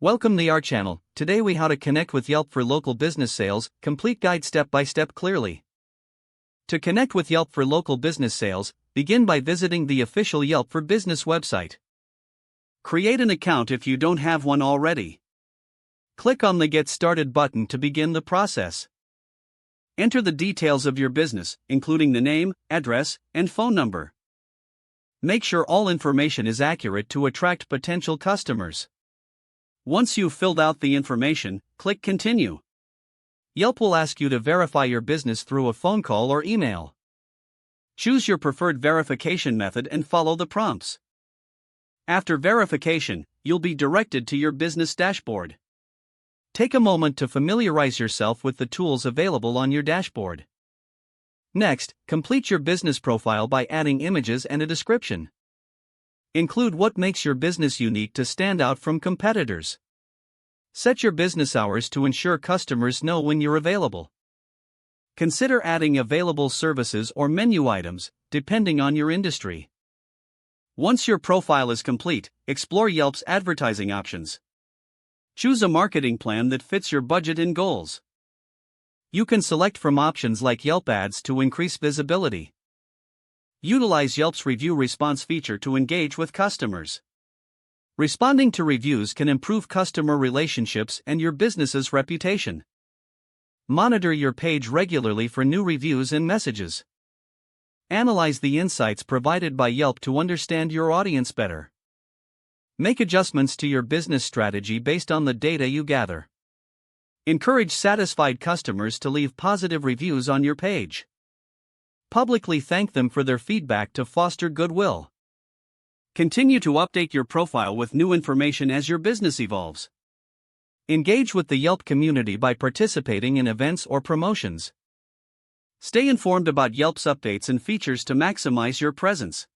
Welcome to our channel. Today we how to connect with Yelp for local business sales, complete guide step by step clearly. To connect with Yelp for local business sales, begin by visiting the official Yelp for Business website. Create an account if you don't have one already. Click on the Get Started button to begin the process. Enter the details of your business, including the name, address, and phone number. Make sure all information is accurate to attract potential customers. Once you've filled out the information, click Continue. Yelp will ask you to verify your business through a phone call or email. Choose your preferred verification method and follow the prompts. After verification, you'll be directed to your business dashboard. Take a moment to familiarize yourself with the tools available on your dashboard. Next, complete your business profile by adding images and a description. Include what makes your business unique to stand out from competitors. Set your business hours to ensure customers know when you're available. Consider adding available services or menu items, depending on your industry. Once your profile is complete, explore Yelp's advertising options. Choose a marketing plan that fits your budget and goals. You can select from options like Yelp Ads to increase visibility. Utilize Yelp's review response feature to engage with customers. Responding to reviews can improve customer relationships and your business's reputation. Monitor your page regularly for new reviews and messages. Analyze the insights provided by Yelp to understand your audience better. Make adjustments to your business strategy based on the data you gather. Encourage satisfied customers to leave positive reviews on your page. Publicly thank them for their feedback to foster goodwill. Continue to update your profile with new information as your business evolves. Engage with the Yelp community by participating in events or promotions. Stay informed about Yelp's updates and features to maximize your presence.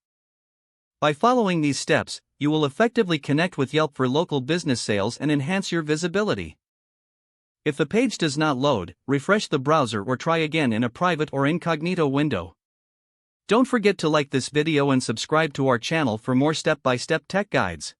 By following these steps, you will effectively connect with Yelp for local business sales and enhance your visibility. If the page does not load, refresh the browser or try again in a private or incognito window. Don't forget to like this video and subscribe to our channel for more step-by-step tech guides.